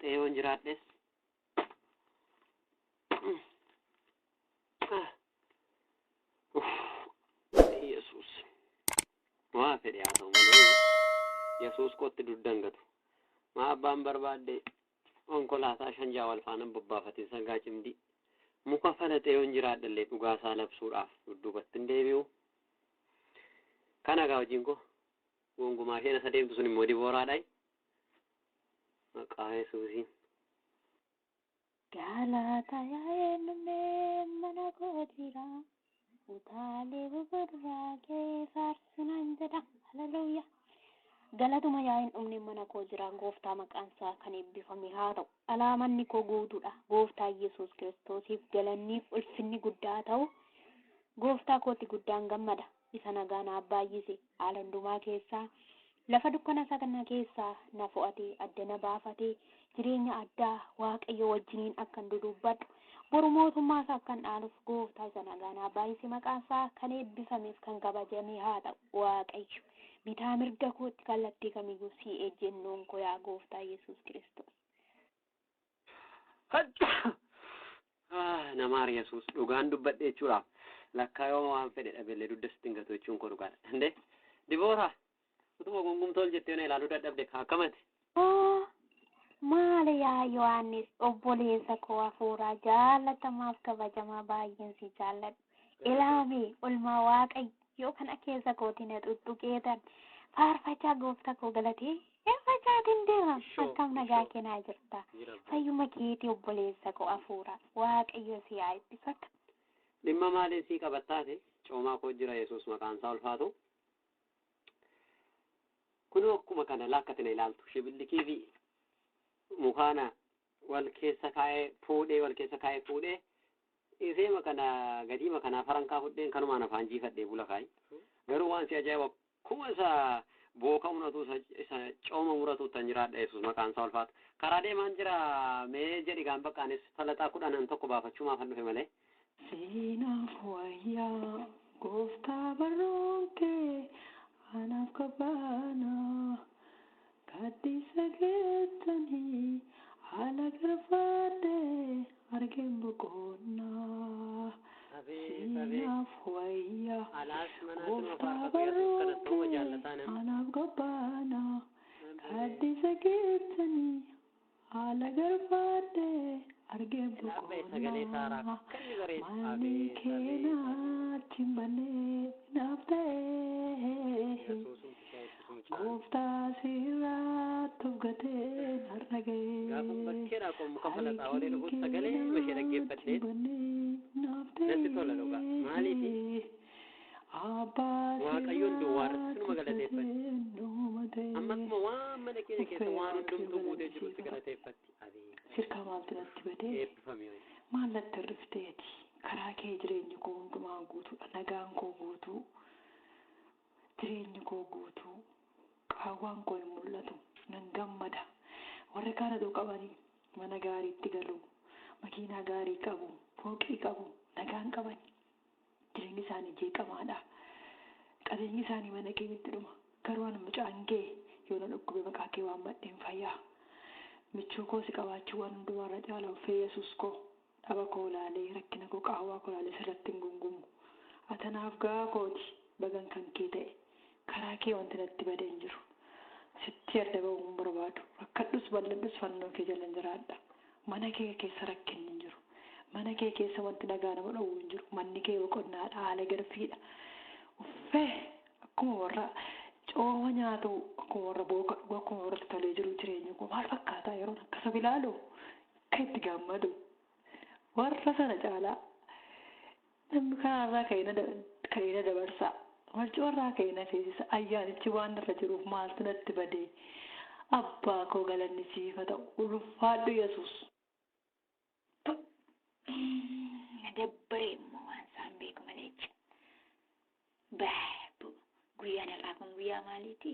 ta'ee yoon jiraadhes Yesuus waa fedhe haa ta'u malee Yesuus kootti duddangatu maa abbaan barbaadde konkolaataa shanjaa wal faana bobbaafatee sangaa cimdii muka falatee yoon jiraadhallee dhugaasaa labsuudhaaf dudduubatti hin deebi'u kana gaa hojiin koo gongumaa isheen isa deemtu sun immoo dibooraadhaay maqaa Yesuusiin. Galata yaa'ee mana kootira utaalee gurraa kee faarsinaan jedha haleluuyaa. Galatuma yaa'een dhumne mana koo jira gooftaa maqaan isaa kan eebbifame haa ta'u alaamanni koo guutuudha gooftaa Yesuus Kiristoosiif galanniif ulfinni guddaa ta'u gooftaa kootti guddaan gammada isa nagaa naaf baay'ise haala hundumaa keessaa lafa dukkana saganaa keessaa na fo'atee adda na baafatee jireenya addaa waaqayyo wajjiniin akkan dudubbadhu boru mootummaa isaa akkan dhaaluuf gooftaa isa nagaa naaf baay'ise maqaan isaa kan eebbifameef kan kabajame haa ta'u waaqayyo bitaa mirga kootti kallattii kamiyyuu si ejjennoon koo yaa gooftaa Yesuus Kiristoos. Namaar Yesuus dhugaan dubbadhe jechuudha. Lakkaa yoo waan fedhe dhabeellee dudda sittiin gatu jechuun koo dhugaadha. Ndee Diboora utuma gungumtool jettee na ilaaluu dadhabde akkamati? Maali yaa Yohaannis obboleessa koo hafuuraa jaallatamaaf kabajamaa baay'een si jaalladhu. Ilaamee olmaa waaqayyoo kana keessa kootii na tuttuqeetan faarfachaa gooftaa koo galatee eeffachaatiin deema akkam nagaa kennaa jirta. Fayyuma keetii obboleessa koo hafuuraa waaqayyo si haa eebbifatu. Dhimma maaliin sii qabattaate coomaa koo jira Yesuus maqaan isaa ulfaatu. Kun akkuma kana laakkatina ilaaltu shibillikii fi mukaana wal keessa kaa'ee fuudhee isee makana gadii makana farankaa fudheen kanumaan afaan jiifadhee bula kaa'i. Garuu waan si ajaa'iba akkuma isa booka muratu isa cooma muratu tan jiraadha Yesuus maqaan isaa ulfaatu. Karaa deemaan jira mee jedhi gaan baqqaanis falaxaa 10 tokko baafachuu maaf dhufe malee. Seenaaf wayyaa gooftaa barroonke anaaf qabaana gaddisa keessanii haala garfaadhe argeen boqonnaa. Seenaaf wayyaa gooftaa barroonke anaaf qabaana gaddisa keessanii haala garfaadhe argeen boqonnaa. Maalli keenaa chimbanee naaf ta'ee gooftaa sirraa tufgatee narra ga'ee. Haalli keenaa chimbanee naaf ta'ee abbaa waaqayyoon duwwaarratti nu galateeffatti. Amma akkuma waan mana keenya keessa waan hundumtuu guutee jirutti galateeffatti. Sirkaa maaltu natti badee Eebbifame. maal natti hirrifteeti karaa kee jireenyi koo hundumaan guutuudha nagaan koo guutuu jireenyi koo guutuu qaawwaan koo hin mul'atu nan gammada warra kaanatu qabanii mana gaariitti galu makiinaa gaarii qabu fooqii qabu nagaan qabani jireenyi isaanii jeeqamaadha qabeenyi isaanii mana keenyatti dhuma garuu an mucaan kee yoo na dhukkube maqaa kee waan madheen fayyaa michuu koo si qabaachuu waan hundumaarra caala uffee Yesuus koo dhaba koo laalee rakkina koo qaawwaa koo laalee sirratti hin gungumu atanaaf gahaa kooti bagan kan kee ta'e karaa kee wanti natti badee hin jiru sitti adda ba'uu hin barbaadu rakkadhus bal'adhus fannoo kee jala hin jiraadha mana kee keessa rakkinni hin jiru mana kee keessa wanti nagaa nama dhowwu hin jiru manni kee boqonnaadha haala garfiidha uffee akkuma warra cooma nyaatu akkuma warra booka dhugu akkuma warra tolee jiru jireenya koo maal fakkaataa yeroon akkasa bilaalu akka itti gammadu warra sana caalaa namni kanarraa ka'ina dabarsaa marcoorraa ka'ina feesisa ayyaanichi waan irra jiruuf maaltu natti badee abbaa koo galanni siif haa ta'u ulfaadhu Yesuus. Dabbaree immoo waan isaan beeku malee baabu guyyaan irraa kun guyyaa maaliiti?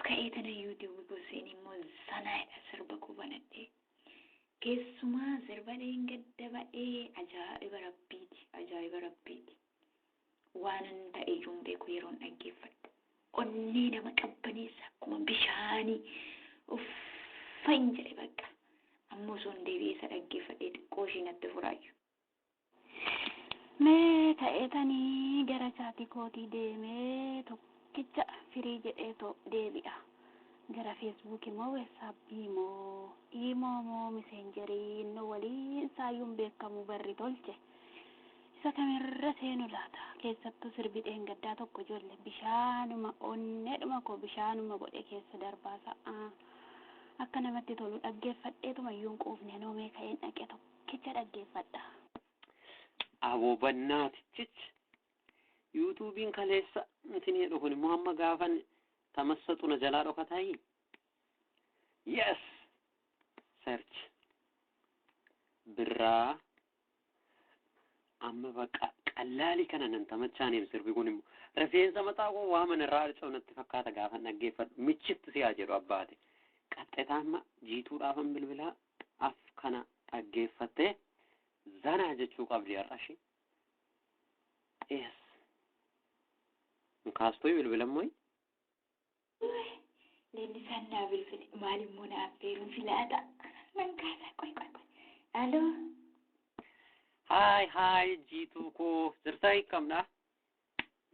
Ka'ee tana yuutuubii goseen immoo sanaadha sirba kubanadhee keessumaa sirba gadda ba'ee ajaa'iba rabbiiti waan hin ta'e iyyuu hin beeku yeroon dhaggeeffadhu onnee nama qabbaneessa akkuma bishaanii fain jedhe bakka ammoo son deebi'ee isa dhaggeeffadhee xiqqoo ishii natti furaayyu. Mee ta'eetanii gara chaatii kootii deemee tokkicha firii jedhee deebi'a. Gara feesbuukii moo weessaappii moo iimoo moo miseenjerii inni waliin saayyuun beekamu barri tolche. Isa kamirra seenu laata keessattuu sirbi dheengaddaa tokko ijoollee bishaanuma onneedhuma koo bishaanuma godhe keessa darbaa sa'a akka namatti tolu dhaggeeffadheetuma iyyuu hin quufne noomee ka'een dhaqe tokkicha dhaggeeffadha. Aboobannaatichich yuutuubiin kaleessa intinii dhufun immoo amma gaafan tamassaxuna jalaa dhokataayi. Yes search birraa amma baqa qallaalii kana nan tamachaaniim sirbi kun immoo rifeensa mataa koo waaman irraa arcoonatti fakkaata gaafan dhaggeeffadhu michitti siyaa jedhu abbaate qaxxetaa amma jiituudhaafan bilbilaa af kana dhaggeeffattee zanaa jechuu qabdi har'ashi. Yes mukaastoo bilbilammoo Leellisaan naa bilbile maalimmoo naa affeeruun filaata nan kaasa qoy. Aloo. Hi jiituu koo sirtaa hiikamdha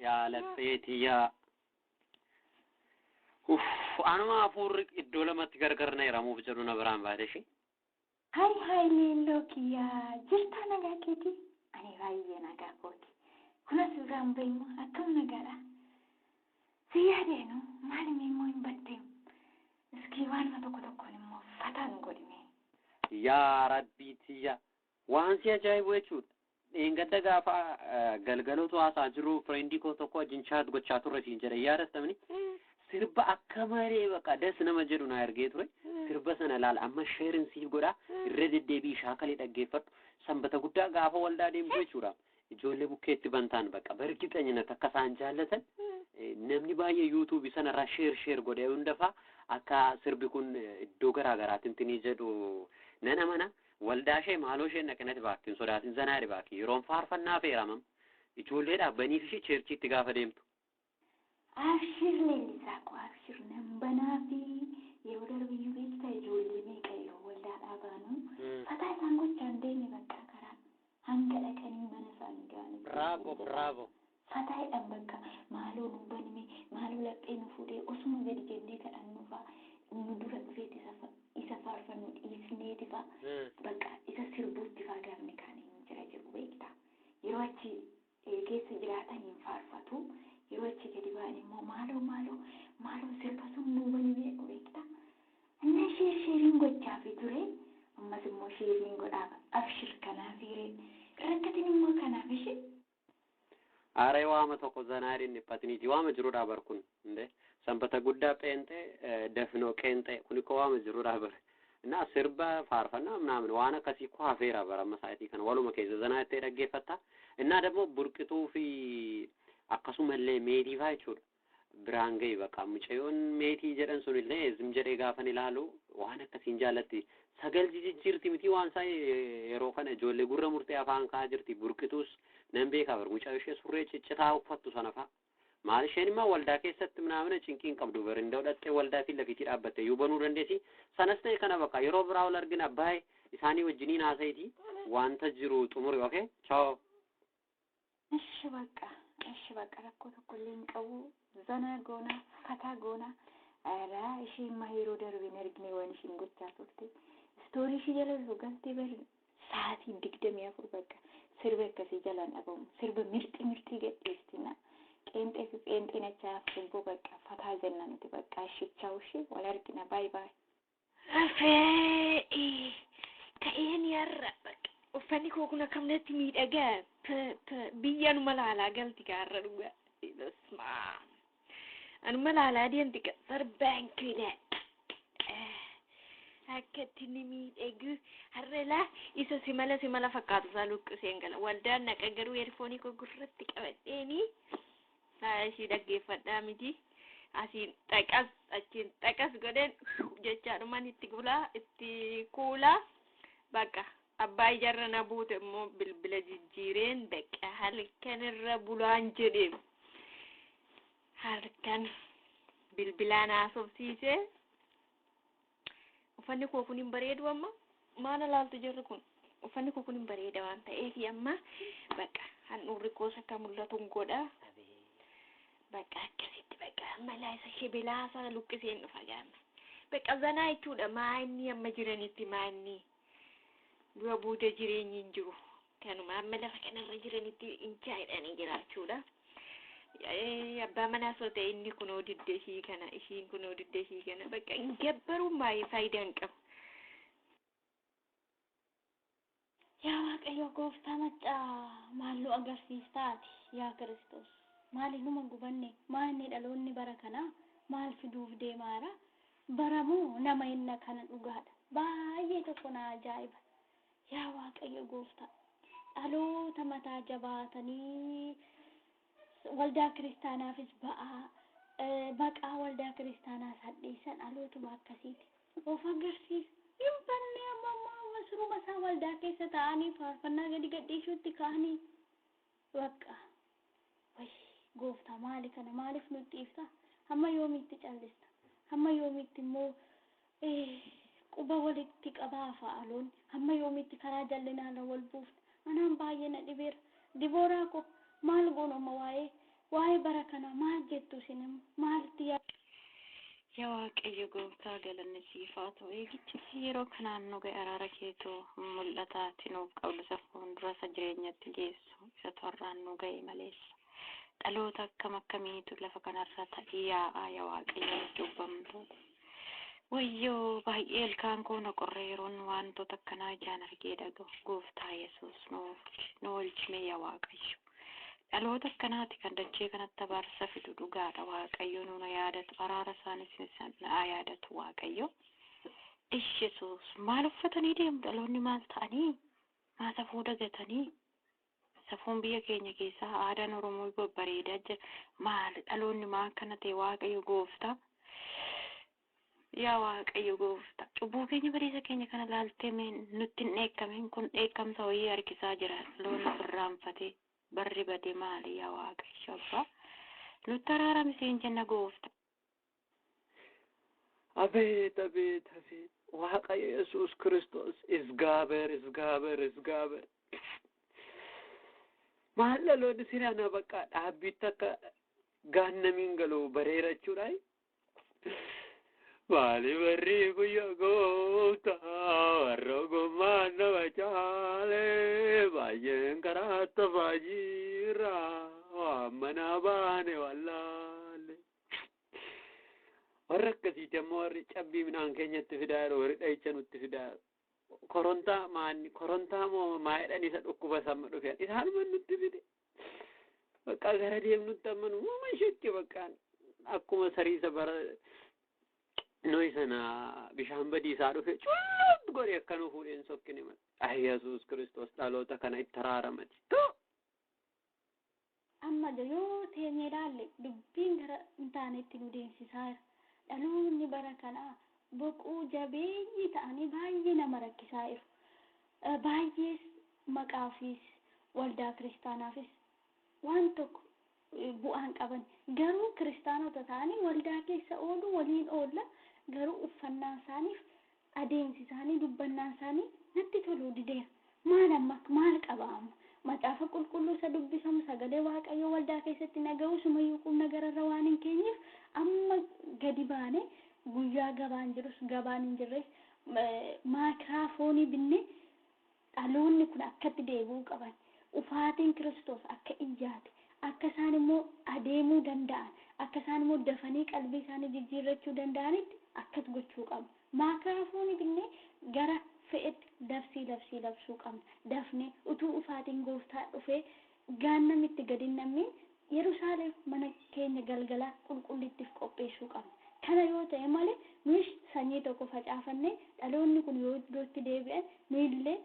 yaa lapheetiyaa. Anuma hafuurri iddoo lamatti gargar na hiramuuf jedhu na biraan baate. Hi leelloo kiyyaa jirtaa nagaa keetii ani baay'ee nagaa kooti kunas biraan bahimu akkam nagaadha si yaadeenu maalimi immoo hin baddeemu iskii waanuma tokkoon immoo fataan godhime. Yaa rabbiitiyyaa waan si ajaa'ibu jechuudha. Dheengadda gaafa galgaloota haasaa jiru friendii koo tokko wajjin chaat gochaa turre siin jedhe yaadatamni sirba akka malee baqa das nama jedhu na argee ture. Sirba sana laal amma sheerin siif godha irra deddeebii shaakalee dhaggeeffadhu sanbata guddaa gaafa waldaa deemtu jechuudha. Ijoollee bukkeetti bantaan baqa bargixanyinat akka isaan jaallatan namni baay'ee yuutuubii sanarraa sheer godhee hundafaa akka sirbi kun iddoo garaa garaatiin tinii jedhu nan amana. Waldaa ishee maaloo isheen dhaqinatti baaktiin sodaatiin zanaa dhibaaki yeroon faarfannaa feeramam ijoollee dhaabbanii fi cheerchiitti gaafa deemtu. Abshir leellisaa koo abshir nan banaa fi yeroo darbiyyuu beektaa ijoollee meeqa yeroo waldaa dhaabaanu fataa isaan gochaan deeme bakka karaa hanga dhaqanii mana isaanii gaanii. Bravo. Fataa jedhan bakka maaloo nu banime maaloo laphee nu fuudhee osuma gadi jennee kadhannuufaa nu dura dhufeeti isa faarfannu dhiisneeti fa'a bakka isa sirbuutti faa gaafne kaan hin jira jedhu beektaa yeroo achi keessa jiraatan hin faarfatu yeroo achi gadi ba'an immoo maaloo sirba sun nu banime beektaa inni sheeriin gochaa fi ture ammas immoo sheeriin godhaaf abshir kanaaf hiree rakkatin immoo kanaaf ishee. Aaree waama tokko zanaa dhiphатiniiti waama jiruudhaa bar kun inde sanbata guddaa pheenxee dafnoo qeenxee kun ko waama jiruudhaa bar na sirba faarfannaa ምናምን waan akkasii ko hafeera bar amma sa'aatii kana waluma keessa zanaa itti dhaggeeffatta እና ደግሞ burqituu fi akkasumallee meetii faa jechuudha biraan ga'e baqa mucayyoon meetii jedhan sunillee zim jedhee gaafan ilaalu waan akkasiin jaallatti sagal jijjiirti miti waan isaa yeroo kana ijoollee gurra murtee afaan kaa jirti burqituus nan beekaa bar mucayyoo ishee surree ciccitaa uffattu sana fa'a maal isheen immoo waldaa keessatti ምናምን cinqiin qabdu bar indoo dhattee waldaa fi lafiitii dhaabbatte yoo banuu dandeessi sanas ta'e kana baqa yeroo biraa wal argina baay'ee isaanii wajjiniin haasa'iiti wanta jiru xumuri okay ciao. Ishi baqa rakkoo tokkollee hin qabu zana goona fataa goona aadaa ishee immoo yeroo darbeen argine waan ishiin gochaa turte istoorii ishee jala galtee bar sa'aatii 24 baqa sirba akkasii jalaan dhabamu sirba mirxii gadhiistina qeenxee fi pheenxeen achaaf sirboo baqa fataa jennanitti baqa ishichaa ushee wal argina baay'ee. Afee ka'een yarra baqa uffanni koo kun akkamnatti miidhagaa biyyanuma laalaa galti gaarra dhugaa bismaa anuma laalaa deemti sarbaan kudha akkatti ni miidhagu harrelaa isa simala fakkaatu isaa luqqiseen gala waldaan naqa garuu eerfoonii koo gurratti qabadheeni ishii dhaggeeffadhaa miti asiin xaqas achiin xaqas godheen jechaadhumaan itti kuulaa bakka. Abbaa ijarra na buute immoo bilbila jijjiireen baqa halkan irra bulaan jedhee halkan bilbilaan haasofsiisee uffanni koo kun hin bareedu amma maal ilaaltu jirru kun uffanni koo kun hin bareeda waan ta'eef amma bakka handhuurri koos akka mul'atu godha bakka akkasitti bakka ammalaa isa shibilaa sana luqqiseen dhufa gaama bakka zanaa jechuudha maanni amma jiranitti maanni dura booda jireenyi hin jiru kanuma amma lafa kanarra jiranitti inchaa'idhanii jiraachuudha. Abbaa manaa soo ta'e inni kunoo didde ishii kana ishiin kunoo didde ishii kana bakka hin gabbaruun baay'ee faayidaa hin qabu. Yaa Waaqayyo gooftaa maccaa maalluu agarsiistaati yaa Kiristoos maali numa gubanne maalni dhaloonni bara kanaa maal fiduuf deemaara baramuu nama inna kana dhugaadha baay'ee tokko na ajaa'iba yaa Waaqayyo gooftaa dhaloota mataa jabaatanii waldaa kiristaanaafis baqaa waldaa kiristaanaas hadhiisan dhalootuma akkasiiti of agarsiisa hin banne amma masruma isaa waldaa keessa ta'anii faarfannaa gadi gadhiisuutti ka'anii bakka way gooftaa maali kana maaliif nutti ifta hamma yoomitti callista hamma yoomitti immoo quba walitti qabaa fa'aloon hamma yoomitti karaa jallinaan wal buufna anaan baay'ee na dhibeera dibooraa ko maal goonoma waa'ee bara kana maal jettu isin maalti yaa Waaqayyo gooftaa galanni siif haa ta'u eegichi yeroo kanaan nu ga'e araara keetu mul'ataatti nuuf qabdu isa fuuldura isa jireenyatti geessu isa torraan nu ga'e maleessa dhaloota akkamiitu lafa kanarra ta'ee yaa'aa yaa Waaqayyo dubbamtoota wayyoo baay'ee ilkaan koo na qorre yeroon wantoota akkanaa ijaan argee dhaga'u gooftaa Yesuus nu oolchime yaa Waaqayyo dhaloota akkanaati kan dachee kanatti abaarsa fidu dhugaadha Waaqayyo nu yaadatu araara isaanis na yaadatu Waaqayyo Yesuus maal uffatanii deemu dhaloonni maal ta'anii maal safuu dagatanii safuun biyya keenya keessaa aadaan Oromoo babbareedaa jira maal dhaloonni maal kana ta'e Waaqayyo gooftaa yaa Waaqayyo gooftaa cubbuu keenya badiisa keenya kana laaltee nutti hin dheekkamin kun dheekkamsa wayii harkisaa jira loon irraanfatee barri badee maali yaa Waaqayyo abbaa nutti araarami siin jenna gooftaa. Abeet Waaqayyo Yesuus Kiristoos isgaaber maal dhaloonni sirana bakka dhaabbiitti akka gaannamiin galuu bareera jechuudha. Maali barri guyyaa gooftaa warra ogummaan nama caalee baay'een karaa tafaa jira waan manaa baane wallaalle. Warra akkasiiti ammoo warri cabbii midhaan keenyatti fidaa jiru warri dhahicha nutti fidaa korontaa moo maayidhaan isa dhukkuba samma dhufee isaanuma nutti fide bakka gara deemnutti amma nuuma shakki bakkaan akkuma sariisa bara noi sana bishaan badiisaa dhufe cuup godhe akka nu fuudheen sokkine mala Yesuus Kiristoos dhaloota kana itti araaramati amma yoo teenyee ilaalle dubbiin gara hin taanetti nu deemsisaa jira dhaloonni bara kanaa boquu jabeeyyii ta'anii baay'ee nama rakkisaa jiru baay'ees maqaafis waldaa kiristaanaafis waan tokko bu'aan qaban garuu kiristaanota ta'anii waldaa keessa oolu waliin oolla garuu uffannaan isaaniif adeemsi isaanii dubbannaan isaanii natti toluu dideera maal qabaamu macaafa qulqulluu isa dubbisamu sagalee Waaqayyoo waldaa keessatti naga'u sumayyuu qubna gararra waan hin keenyeef amma gadi baane guyyaa gabaan jirus gabaan hin jirres maayikiraafoonii binne dhaloonni kun akkatti deebi'uu qaban ufaatiin Kiristoos akka ijaate akka isaan immoo adeemuu danda'an akka isaan immoo dafanii qalbii isaanii jijjiirrachuu danda'anitti akkas gochuu qabna maayikiraafoonii binne gara fe'etti dabsii labsuu qabna dafne utuu ufaatiin gooftaa dhufee gaannamitti gadi namni Yerusaalem mana keenya galgalaa qulqullittiif qopheessuu qabna kana yoo ta'e malee nuyi sanyii tokko facaafanne dhaloonni kun yoo iddootti deebi'an nu illee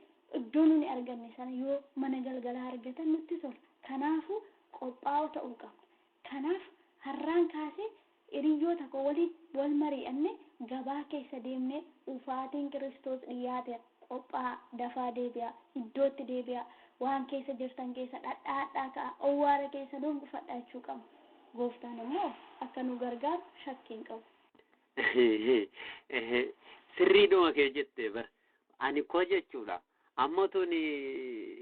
iddoo nuni arganne sana yoo mana galgalaa argatan nutti tola kanaafuu qophaa'oo ta'uu qabna kanaaf har'aan kaasee hiriyoota koo waliin wal mari'anne gabaa keessa deemnee ufaatiin Kiristoos dhiyaate qophaa dafaa deebi'a iddootti deebi'a waan keessa jirtan keessa dhadhaadhaa ka'a owwaara keessa dongofadhaa jechuu qabna gooftaan immoo akka nu gargaaru shakkiin qabu. sirriidhuma kee jettee bar ani koo jechuudha amma tuni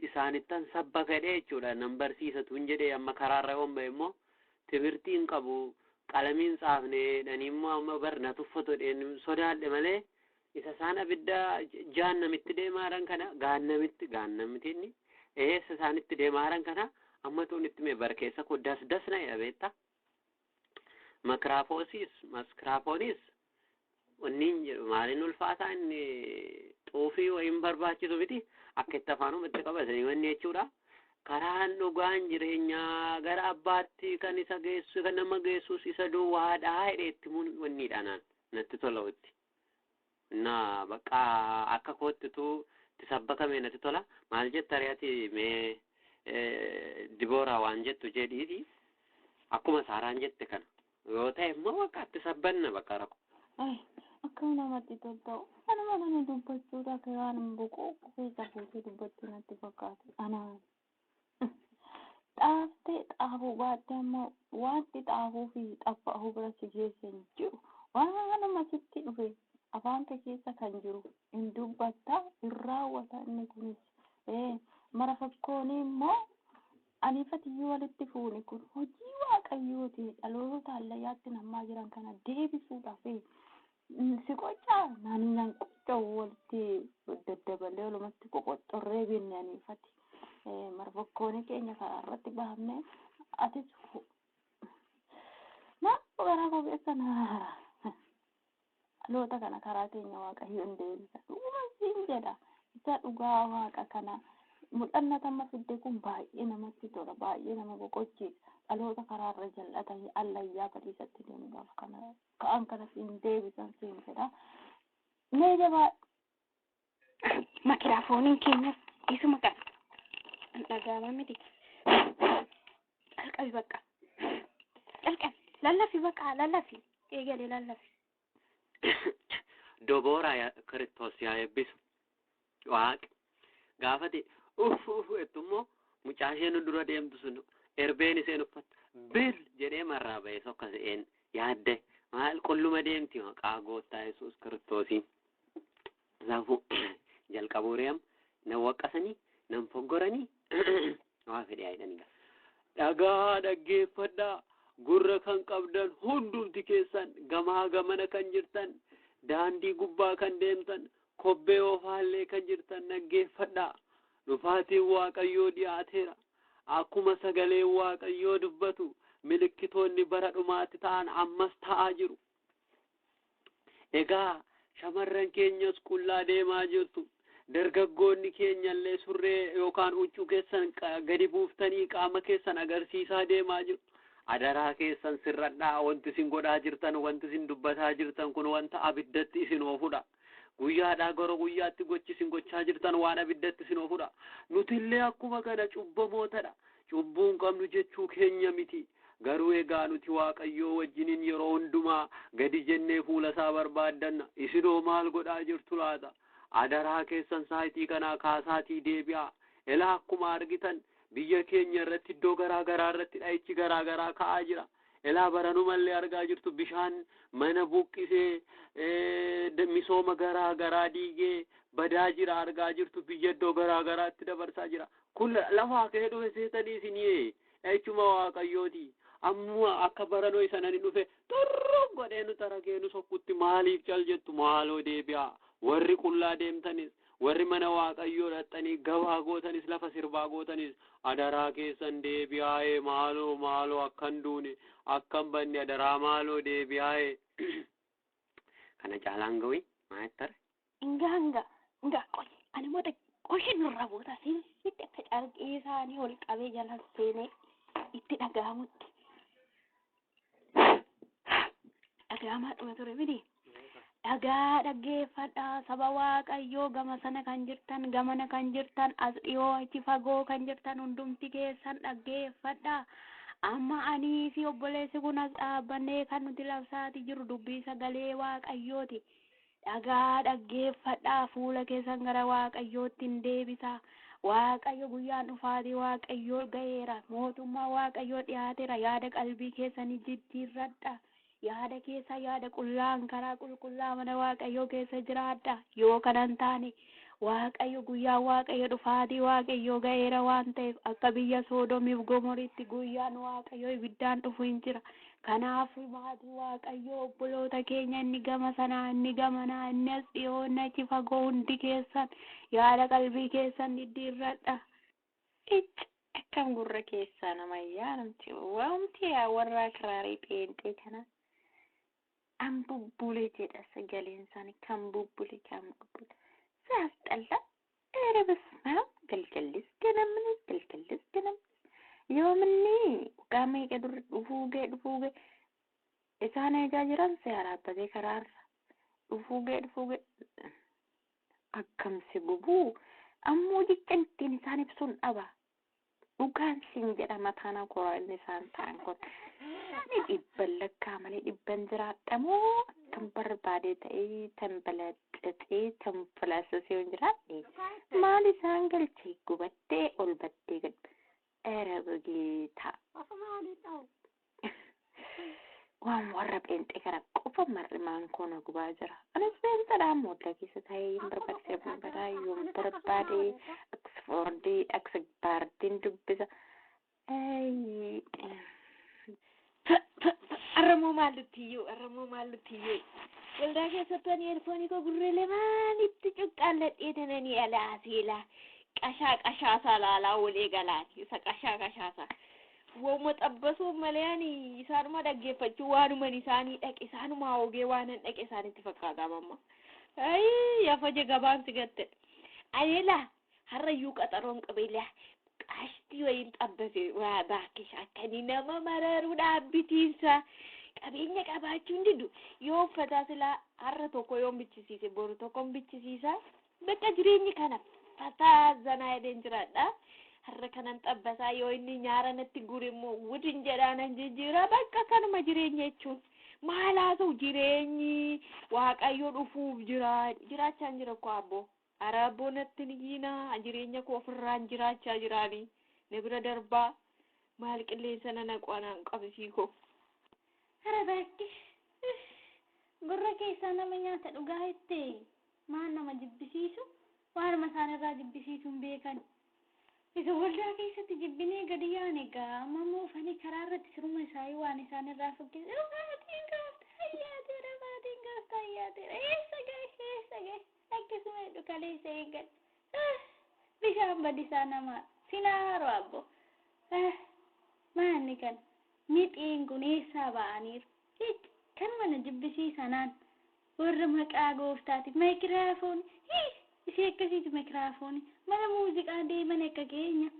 isaanittan sabba kadhee jechuudha nan barsiisatu hin jedhee amma karaarra homba immoo timirtiin qabu qalamiin tsaafnee dhanimmoo amma barna tuffatu dheen sodaadhe malee isa sana bidda jaannamitti deemaaran kana gaannamitti inni isa isaanitti deemaaran kana amma tunitti mee barkeessa ko das na yabeetta makraafonis wannin jedhu maalin ulfaataa inni xuufii wayin barbaachisu miti akka itti afaanumatti qabatanii wanni jechuudha karaan dhugaan jireenyaa gara abbaatti kan isa geessu kan nama geessus isa duwwaadhaa hidheetti mun wanniidhaanaan natti tola'utti na bakka akka koottitu tisabbakame natti tola maal jetta ari'ati mee Dibooraa waan jettu jedhiiti akkuma Saaraan jette kana yoo ta'e immoo bakka itti sabbanna bakka rakko. Akkam namatti toltu anuma nama dubbachuudha kiraan boqoo keessa fuutee dubbachuu natti fakkaatu anaan xaaftee xaafuu baatte ammoo wanti xaafuu fi xaffa'uu bira si geessan jiru waan nama sitti dhufe afaan kee keessa kan jiru hin dubbattaa hin raawwata inni kunis mara fakkoonii immoo aniifatiyyuu walitti fuuni kun hojii waaqayyooti dhaloota hallayyaatti namaa jiran kana deebisuudhaaf si qocaa naannaan qoccoo walitti daddabalee walumatti qoqoxxorree binne aniifati mara fakkoonii keenya karaa irratti bahamne atis gara kobeessa naara dhaloota kana karaa keenya waaqayyoon deebisa dhuguma siin jedha isa dhugaa waaqa kana mul'annata amma fidde kun baay'ee namatti tola baay'ee nama boqochiisa dhaloota karaarra jal'atanii allayyaa badiisatti deemuudhaaf kana ka'an kana siin deebisan siin jedha mee jabaa makiraafooniin keenya isuma kan dhagaama miti calqabi bakka calqabi lallafi eegalee lallafi Dibooraa Kiristoos yaa eebbisu waaqi gaafate ettummoo mucaasheen dura deemtu sun erbeen isheen uffatte bir jedhee marraa ba'ee sokka se'een yaadde maal qulluma deemti maqaa gooftaa Yesuus Kiristoosiin laafu jalqabuureem nan waqqasanii nan foggoranii waa fedhe aydanii dhagaa dhaggeeffadhaa gurra kan qabdan hundumti keessan gamaa gamana kan jirtan daandii gubbaa kan deemtan kobbee oofaallee kan jirtan dhaggeeffadhaa dhufaatiin waaqayyoo dhiyaateera akkuma sagalee waaqayyoo dubbatu milikkitoonni bara dhumaatti ta'an ammas ta'aa jiru egaa shamarran keenyas qullaa deemaa jirtu dargaggoonni keenyallee surree yookaan huccuu keessan gadi buuftanii qaama keessan agarsiisaa deemaa jiru adaraa keessan sirradhaa wanti isin godhaa jirtan wanti isin dubbataa jirtan kun wanta abiddatti isin oofudha guyyaadhaa gara guyyaatti gochi isin gochaa jirtan waan abiddatti isin oofudha nutillee akkuma kana cubbamootadha cubbuun qabnu jechuu keenya miti garuu egaa nuti waaqayyoo wajjiniin yeroo hundumaa gadi jennee fuula isaa barbaaddanna isinoo maal godhaa jirtu laata adaraa keessan saayitii kanaa kaasaatii deebi'aa elaa akkuma argitan biyya keenya irratti iddoo garaa garaa irratti dha'ichi garaa garaa ka'aa jira elaa baranumallee argaa jirtu bishaan mana buqqisee misooma garaa garaa diigee badaa jira argaa jirtu biyya iddoo garaa garaatti dabarsaa jira kun lafaa ka'ee dhufe seetanii isinii dha'echuma waaqayyooti amma akka baranoo isanani dhufe turru godhee nu taragee nu sokkutti maaliif cal jettu maaloo deebi'aa warri qullaa deemtanis warri mana waaqayyoo dhaxxanii gabaa gootanis lafa sirbaa gootanis adaraa keessan deebi'aa'ee maaloo akkan duune akkan banne adaraa maaloo deebi'aa'ee kana caalaan gawii maattare Inga qoy ani moote qoshin nurra boota sitti akka carqee isaanii ol qabee jala seenee itti dhaga'amutti dhaga'amaa dhuma ture miti dhagaa dhaggeeffadhaa saba waaqayyoo gama sana kan jirtan gamana kan jirtan as dhiyoo achi fagoo kan jirtan hundumti keessan dhaggeeffadhaa amma anii fi obboleessi kun as dhaabbannee kan nuti labsaati jiru dubbii sagalee waaqayyooti dhagaa dhaggeeffadhaa fuula keessan gara waaqayyootti hin deebisaa waaqayyo guyyaan dhufaatii waaqayyoo ga'eera mootummaa waaqayyoo dhiyaateera yaada qalbii keessanii jijjiirradha yaada keessa yaada qullaan karaa qulqullaa mana Waaqayyoo keessa jiraadha. Yoo kanan taane Waaqayyo guyyaa Waaqayyo dhufaatii Waaqayyoo ga'eera waan ta'eef akka biyya Soodomiif Gomoritti guyyaan Waaqayyoo ibiddaan dhufu hin jira. Kanaaf maatii Waaqayyoo obboloota keenya inni gama sanaa inni gamanaa inni as dhiyoo inni achi fagoo hundi keessan yaada qalbii keessan diddiirradha. Akkam gurra keessaa namayyaa namti waamti warra kiraarii pheenxee kana an bubbule jedha sagaleen isaanii kan bubbule saaf dhalla erebasmaa galgallis ganamnis yoominni qaamee dur dhufuugee isaan eegaa jiran seeraabbatee karaarra dhufuugee akkamsi gubuu ammoo jecha ittiin isaan ibsuun dhaba. Dhugaan siin jedha mataana koraa inni isaan ta'an kun ani dhibban lakkaa malee dhibban jiraadhamoo kan barbaade ta'ee tambalaxxee tamfalaasasee hin jiraadhe maal isaan galchee gubattee ol battee gad erabageeta waan warra pheenxee kana qofa marrimaan koona gubaa jira anis pheenxadhaan moolla keessa ta'ee hin barbaadee barbaada yoom barbaade Oksfordii Oksbaardiin dubbisa arramoo maaluttiyyuu waldaa keessatti ani eerfoonii koo gurreelee maalitti cuqqaalladhee tananii alaaseela qashaasaa laalaa olee galaati isa qashaasaa wooma xabbasuu malee ani isaanuma dhaggeeffachuu waanuman isaanii dhaqe isaanuma ogee waanan dhaqe isaanitti fakkaataa mamma yafaje gabaan si gatte ayeela harrayyuu qaxaroon qabeela qaashtii wayiin xabbase waa baakkish akkanii nama mararuu dhaabbitiinsa qabeenya qabaachuun diddu yoo uffataa silaa harra tokko yoon bichisiise boru tokkoon bichisiisa bakka jireenyi kana fataa zanaa edeen jiraadha harra kanan xabbasaa yoo inni nyaara natti gurimmoo wudin jedhaanan jijjiira bakka kanuma jireenya jechuun maalaa ta'u jireenyi Waaqayyo dhufuuf jiraachaan jira ko abbo Araboo natti niina jireenya koo ofirraan jiraachaa jiraanii ne bira darbaa maal qilleensa nana qoonaan qabsiiko Arabatti gurra keessaa nama nyaata dhugaa itti maan nama jibbisiisu waan masaanirraa jibbisiisuun beekan isa waldaa keessatti jibbinee gadi yaane gaa mammoo fani karaa irratti siruma isaanii waan isaanirraa fakkeessu rabaatiin gaaftaa yaate eessa gahe akkasuma heddu kaleessa eeggan bishaan badisaa namaa sinaaro abbo maanni kan mixiin kun eessaa ba'aniiru kan mana jibbisiisanaan warra maqaa gooftaatiif maayikiraafoon isii akkasiitu maayikiraafoon mana muuziqaa deeman akka keenya.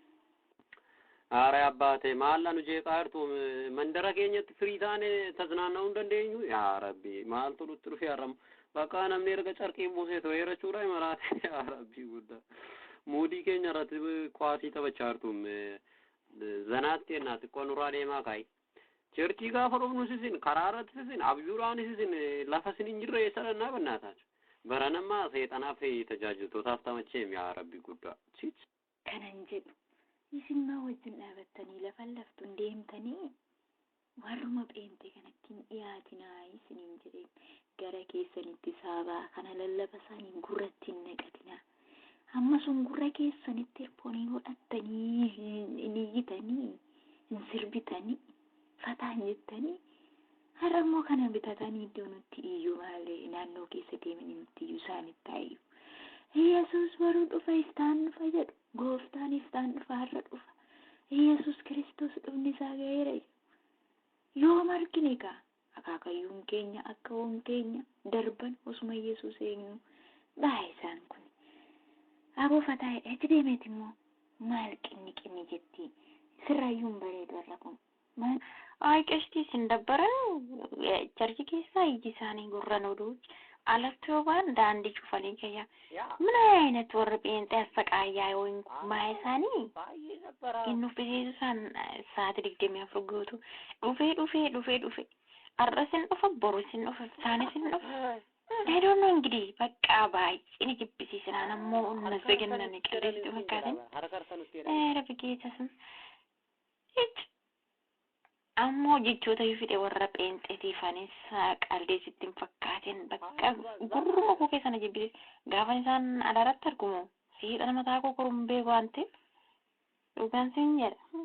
Aare abbaate maalla nu jeeqaartu mandara keenyatti firii taane taznaanna'uu hin dandeenyu yaa rabbi maaltu nutti dhufe arramu bakka namni erga carqii buusee ta'e jechuudha maraate yaa rabbi guddaa muudii keenya irratti kwaasii taphachaartu zanaatti ennaa xiqqoo nurraa deemaa kaayi cherchii gaafa dhufnu sisin karaa irratti sisin abjuudhaan sisin lafa sin hin jirre eessa dhannaa bannaataa baranammaa seexanaaf tajaajiltootaaf tamacheem yaa rabbi guddaa kanan jedhu isinmaa wajjin dhaabattanii lafan laftuun deemtanii warruma pheenxee kanatti hin dhiyaatinaa isiniin jedheen gara keessanitti saabaa kana lallaba isaanii gurratti hin naqatinaa amma sun gurra keessanitti hirpoonii godhattanii hin iyyitanii hin sirbitanii fataan jettanii har'a immoo kana bitatanii iddoo nutti iyyuu malee naannoo keessa deemanii nutti iyyuu isaanitti taa'iyyuu Yesus baru dhufa istaan dhufa jedhu gooftaan istaan dhufa har'a dhufa Yesus Kiristoos dhufni isaa ga'eera yoo margine kaa akaakayyuun keenya akka hoon keenya darban osuma Yesus eenyu baay'ee isaan kun aboo fataa itti deemeeti immoo maal qinni jetti sirraayyuun bareedu irra kun maal qeshtii sin dabbara cherchi keessaa iji isaanii gurran oduu alatti waan daandii cufanii kayya ምን አይነት ወር ጴንጤ አሰቃያ ወይ ማይሳኒ ኢኑ ፊዚሳን ሰዓት ድግደም ያፍርጉቱ ዱፌ አረስን ዱፈ ቦሩስን ዱፈ ሳነስን ዱፈ I don't know እንግዲህ በቃ ባይ እኔ ግብሲ ስላነሞ እነዘገነነ ከደስ ተመካተን ረብጌታስም ammoo jechoota yoo fide warra pheenxeetiifanis qalbii sitti hin fakkaatin bakka gurruma koo keessa na jibbise gaafa isaan alaarratti argumu siidha mataa koo korumbee waan ta'eef dhugaan siin jedha.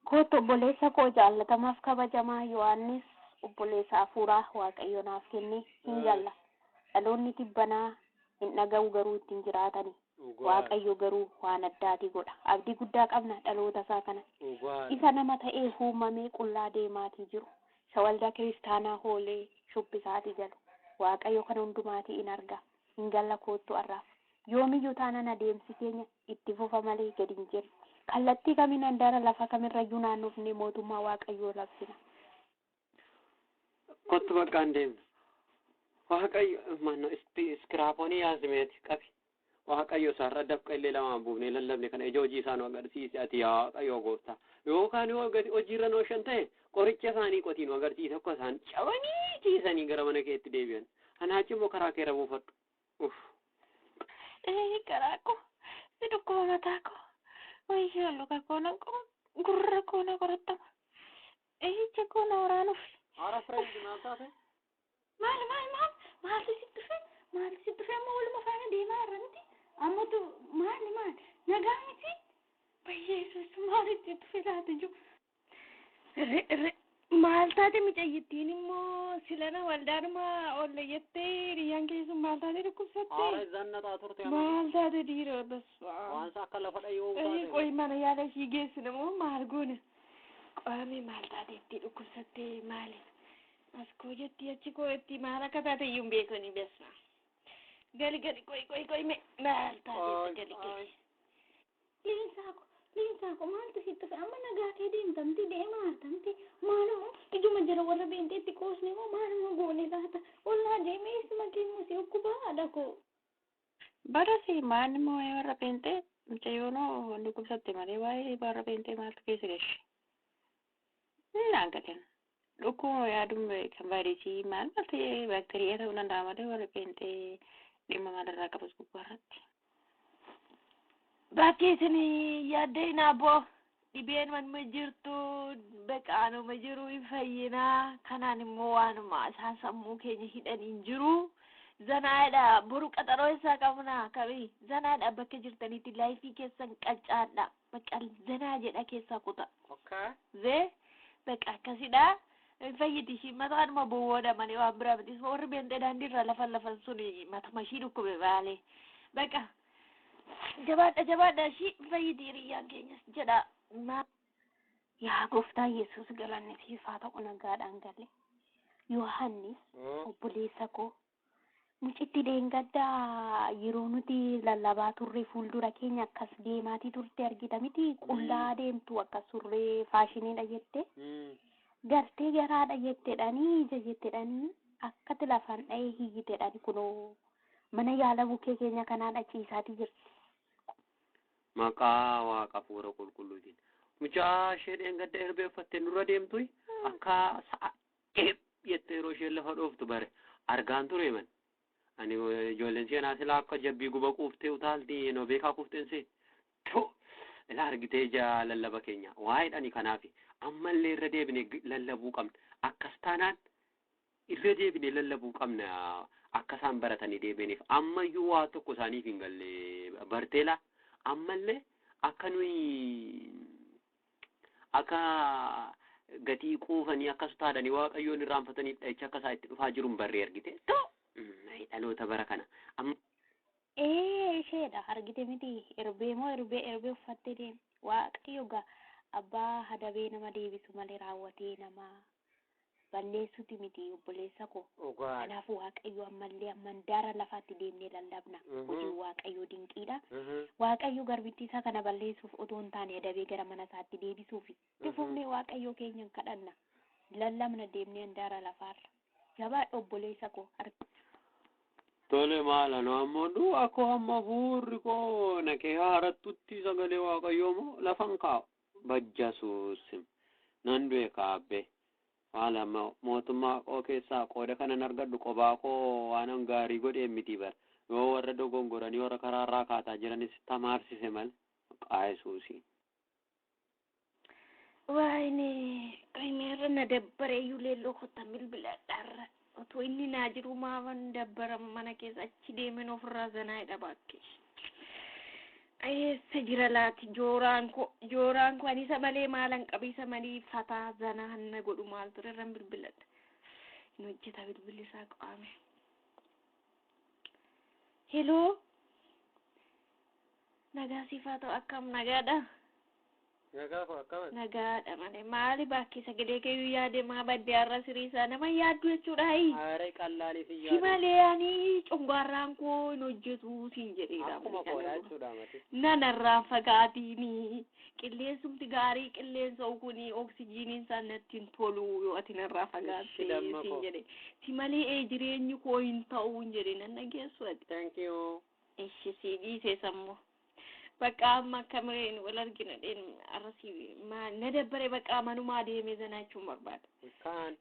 Kootu obboleessa koo jaallatamaaf kabajamaa Yohaannis obboleessa hafuuraa Waaqayyo naaf kenne hin jalla. Dhaloonni tibbanaa hin dhaga'u garuu ittiin jiraatani. Waaqayyo garuu waan addaati godha. Abdii guddaa qabna dhaloota isaa kana. Isa nama ta'ee uumamee qullaa deemaatii jiru. Isa waldaa kiristaanaa hoolee shubbisaatii galu. Waaqayyo kana hundumaatii in arga. Hin galla kootu arraaf. Yoomiyyuu taanaan adeemsi keenya itti fufa malee gadi hin jiru. Kallattii kamiin handaara lafa kamirrayyuu naannofnee mootummaa Waaqayyoo labsina. Kottu bakka hin deemne. Waaqayyo manno iskiraapoonii yaasimeeti qabi. Waaqayyo isaarra dafqa illee lamaan buufnee lallabne kana ija hojii isaa nu agarsiise ati yaa Waaqayyo gooftaa. Yookaan yoo hojiirra noo shan ta'e qoricha isaanii qotii nu agarsiise akka isaan cabanii ciisanii gara mana keetti deebi'an. Anaachi immoo karaa kee buufadhu. Karaa koo si dhukkuba mataa koo. Wayyoo luka koo na gurra koo na qorattama. Ija koo na waraanuuf. Haara fireendi maal taate? Maal sitti dhufe ammoo waluma faana deemaa irratti ammatu maal nagaa miti bayyeessus maalitti dhufe laata jiru maal taate micayyittiin immoo silana waldaadhuma oolle jettee hiriyyaan keessum maal taate dhukkubsatte haara zannataa turte maal taate dhiira baswaa waan akka lafa dhayyoo taate qoy mana yaala ishii geessina moo maal goone qo'ame maal taate itti dhukkubsatte maali askoo jetti achi koo itti maal akka taate iyyuu hin beekoni baswaa gali koy me maal taate gali liinsaako maaltu sitti fe amma nagaa kee deemtamti deemaa artamti maaloo ijuma jala warra beenteetti qoosne moo maaluma goone laata ollaa deemee isuma keenya si okkubaadha koo barasi maan immoo warra beentee mucayyoonoo dhukkubsatte malee waa'ee warra beentee maaltu keessa gashi naangateen dhukkuma yaadum kan baadhiisii maal ta'e baakteeriyaa ta'uu danda'a malee warra beentee dhimma maalirraa qabus gubbaarratti. Bakki isin yaaddeen aboo dhibeen manuma jirtu beqaanuma jiru hin fayyinaa kanaan immoo waanuma isaan sammuu keenya hidhanii hin jiru zanaadha boru qaxaroo isaa qabna kabii zanaadha bakka jirtanitti laayifii keessan qaccaadha bakka zanaa jedha keessaa kuta. Zee bakka akkasidha. Fayyiti ishii mataadhuma bowwoodha malee waan biraa miti warri beentee daandiirra lafan suni matuma ishii dhukkube baalee bakka jabaadha ishii fayyiti hiriyyaan keenyas jedha yaa gooftaa Yesuus galanni siifaa ta'u nagaadhaan galle Yohaannis obboleessa koo mucitti deengaddaa yeroo nuti lallabaa turre fuuldura keenya akkas deemaatii turte argita miti qullaa deemtu akkas surree faashiniidha jette. Gartee garaadha jetteedhanii ija jetteedhanii akkatti lafaan dha'ee hiyyiteedhaan kunoo mana yaala bukkee keenya kanaadha ciisaatii jirti. Maqaa Waaqa Hafuura Qulqulluutiin mucaa ishee dheengadda erbee uffattee nurra deemtu akka sa'a jettee yeroo isheen lafa dhooftu bare argaan ture man ani ijoolleen seenaa silaa akka jabbii guba quuftee utaaltii noo beekaa quufteen see ilaa argitee ija lallaba keenya waa'eedhani kanaaf ammallee irra deebine lallabuu qabna akkas taanaan irra deebine lallabuu qabna akka isaan baratanii deebineef ammayyuu waa tokko isaaniif hin galle barteela ammallee akka nuyi akka gatii quufanii akkas taadanii Waaqayyoon irraanfatanii dha'icha akka isaa itti dhufaa jiruun barree argite dhaloota bara kana isheedha argite miti erbee moo erbee uffattee deeme Waaqayyo gaa abbaa hadabee nama deebisu malee raawwatee nama balleessuti miti obboleessa koo kanaafuu Waaqayyo ammallee ammandaara lafaatti deemnee lallabna hojii Waaqayyo dinqiidha Waaqayyo garbittii isaa kana balleessuuf otoo hin taane hadabee gara mana isaatti deebisuuf tufufnee Waaqayyo keenyan kadhanna lallabna deemnee handaara lafaarra jabaadha obboleessa koo tole maala no ammoo du'a koo amma fuurri koo nakee haarattutti sagalee Waaqayyoo moo lafan kaa'u bajjasuusim nan du'e kaabbe maala mootummaa koo keessaa qooda kanan argadhu qobaa koo waanan gaarii godhee miti bar yoo warra dogongoranii warra karaarraa kaataa jiranis tamaarsise mal maqaa Yesuusii. Wayne qaymeerra na dabbare iyyuu leelloo kottan bilbiladhaarra otoo inni naa jiru maaman dabbara mana keessa achi deemen ofirraa zanaa'edha bakke. Eessa jira laati jooraan ko ani isa malee maalan qabiisa malee fataa zanaa hanna godhu maal ture irran bilbiladha. Hin hojjeta bilbilli isaa qaame. Hello. Nagaa siifaa ta'u akkam nagaadha? Nagaa koo akkam? Nagaadha malee maali bakki sagalee keeyyuu yaade maa baddee har'a siriisaa nama yaaddu jechuudha hayi. Aaree qallaanii fi Si malee ani cungaarraan koo hin hojjetu siin jedheedha. akkuma koodhaa jechuudha mati. Nanarraan fagaatiini qilleensumti gaarii qilleensa kuni oksijiiniin isaa natti hin tolu yoo ati narraa fagaatte siin jedhe. Si malee jireenyi koo hin ta'u hin jedhe nan dhageessu ati. Thank you. Ishi si dhiisee sammoo. Bakka amma kamereen wal argina dheen arrasi na dabbare bakka manumaa deemee zanaachuun barbaada. Kaan.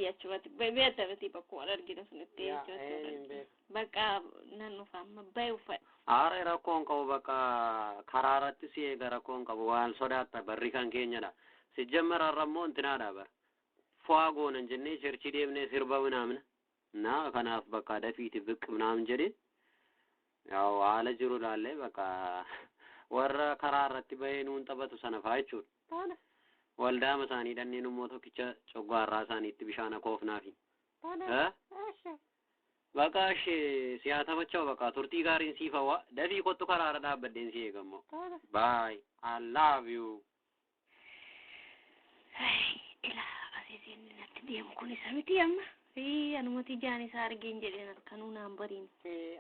Achumatti beekta miti bakka wal argina sunitti jechuudha. Bakka nan dhufa amma bahe uffadha. Aaree rakkoon qabu bakka karaa irratti si eega rakkoon qabu waan sodaatta barri kan keenyadha. Si jammararra immoo intinaadha bara. Fo'aa goonan jennee cherchi deemnee sirba minaamna. Na kanaaf bakka dafiiti biq minaam jedhee. Yaa'u haala jiru ilaallee bakka warra karaa irratti bahee nuun taphatu sana fa'aa jechuudha. Waldaama isaanii dhanneen immoo tokkicha coggaarraa isaaniitti bishaan akoofnaafi. Bakka ishee siyaasafachaa bakka turtii gaariin siif hawwa dafii kottu karaa irra dhaabbadheen si eegammoo. Bye. I love you. Ilaa asiisiin natti deemu kun isa miti amma. Anumati jaan isaa argeen jedheen harkanuu naan bariin.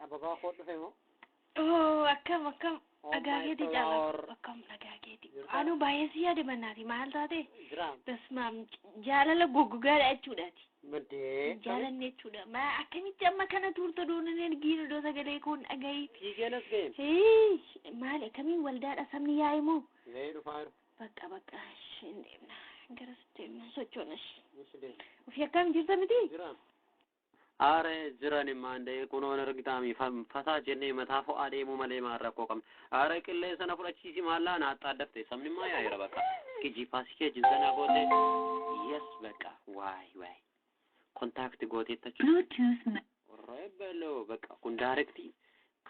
Ababaa koo dhufe moo? Akkam agaageeti jaalladhu. Akkam agaageeti. Anu baay'ee si yaade bannaati maal taate? Basmaam jaalala goggogaadha jechuudhaati. Maddee. Jaalanne jechuudha. Akkamitti amma kana tuurta doonan ergiin iddoo sagalee kun dhagahi. Fiigeenas ga'een? Maali akkamiin waldaadha sabni yaa'e moo? Ga'ee dhufaa jiru. Bakka isheen deemna. Gara deemna sochoonas. Ofii akkam jirta miti? Jiraan. Aaree jiran immaandee kunoon argitaami fataa jennee mataa fo'aa deemuu malee maal rakkoo qabna. Aaree qilleensa na fudhachiisi maallaa na axxaaddafte sabni immoo yaa'eera bakka. Kijipaasii kee jinsanaa gootee. Yes bakka waay. Kontaakti gooteettachu. Warra eebbeloo bakka kun daarektii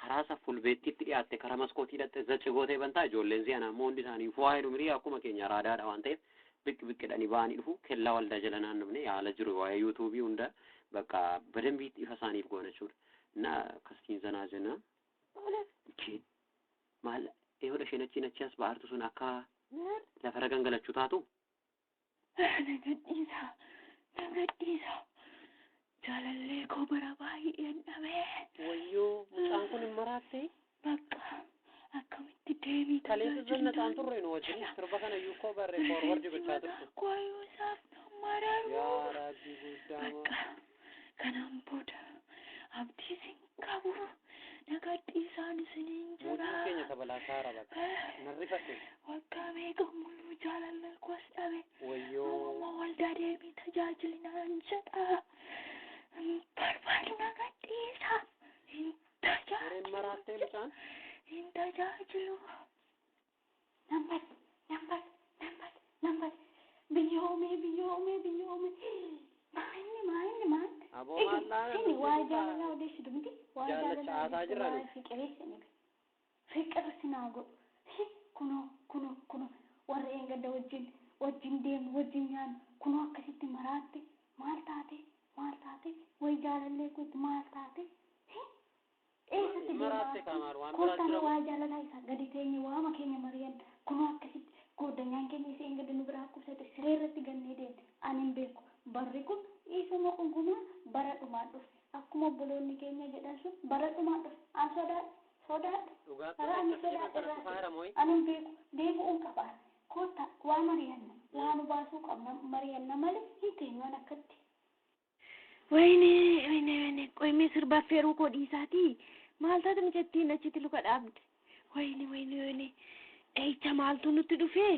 karaa fuulbeettiitti dhiyaatte karaa maskootii hidhatte zachi gootee bantaa ijoolleen si'anaa immoo hundi isaanii fo'aa hedumrii akkuma keenya raadaadha waan ta'eef. Biqilanii ba'anii dhufu kellaa waldaa jala naannofne yaala jiru waa'ee yuutuubii hunda bakka badambii ifa isaaniif goona jechuudha. Na kastiin zanaa jenna. Maal eeyoodha isheen achiin achi as ba'artu sun akka lafarra gangalachuu taatu? Nagadhiisa. Jaalallee koo bara baay'een dhabee. Wayyoo mucaan kun hin maraattee? Bakka. Akkamitti deemii kaleessa zannataan turre nu wajjin sirba kana iyyuu koo barree forward gochaa turte. Koyuu isaaf maramu. Yaa Rabbi guddaa. Kanaan booda abdii isin qabu nagadhiisaan isiniin jira. Muuziin keenya sabalaa saara bakka narrifadhe. Waggaa meeqa mul'uu jaalallee kos dhabe. Wayyoo. Amma waldaa deemii tajaajilinaan jedha. Barbaadu nagadhiisa. Hin tajaajilu. Warreen maraattee mucaan? Hin tajaajilu. Nambar. Biyyoome. Maal? Aboo maallaan. Sini waa jaalalaa odeessitu miti. Waa jaalachaa jiran. Fiqir sinaa godhu. Kunoo. Warra eeggadda wajjin deemu wajjin nyaannu. Kunoo akkasitti maraatte. Maal taate? Way jaalallee kutti maal taate? Eessatti deemaa? Kottaan waa jaalalaa isaa gadi teenye waama keenya mari'an. Kunoo akkasitti gooddanyaan keenya isa eeggadda nu biraa kubsate siree irratti gannee deemte. Ani hin beeku. Barri kun isuma kunkumaa bara dhumaa dhufe. Akkuma obboloonni keenya jedhan sun bara dhumaa dhufe. An sodaadha. Ani sodaadha. Ani hin beeku. Deebi'uun qabaa. Kottaa waa mari'anna. Waa nu baasuu qabna mari'anna malee hin teenyaan akkatti. Wayne qoymee sirba affeeruu koo dhiisaatii maal taate mucattiin achitti luka dhaabde. Wayne eeyicha maaltu nutti dhufee?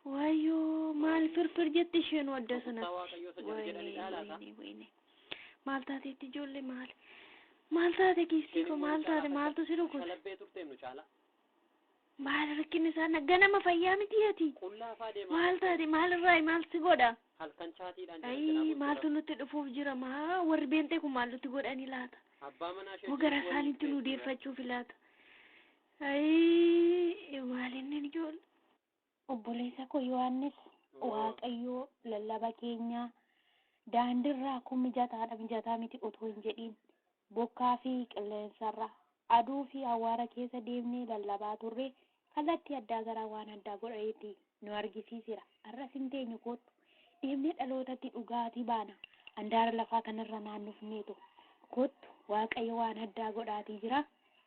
Wayyoo maal firfir jette isheen wadda sana. Wayne maal taateetti ijoollee maal taate kiistii koo maal taate maaltu si dhukkute? maal rakkinni isaa ganama fayyaa miti ati qullaa faa deema maal taate maalirraa maal si godha halkan chaatiidhaan ay maaltu nutti dhufuuf jira maa warri beentee kun maal nutti godhanii laata abbaa manaa moo gara isaaniitti nu deeffachuuf laata ay maalinni ijoollee obboleessa koo Yohaannis waaqayyoo lallaba keenya daandirraa kun mijataa miti otoo hin jedhiin bokkaa fi qilleensarraa aduu fi awwaara keessa deemnee lallabaa turre kallattii addaa garaa waan addaa godhateetti nu argisiisira har'as hin teenyu kootu deemnee dhalootatti dhugaatii baana handaara lafaa kanarra naannofneetu kootu waaqayyo waan addaa godhaatii jira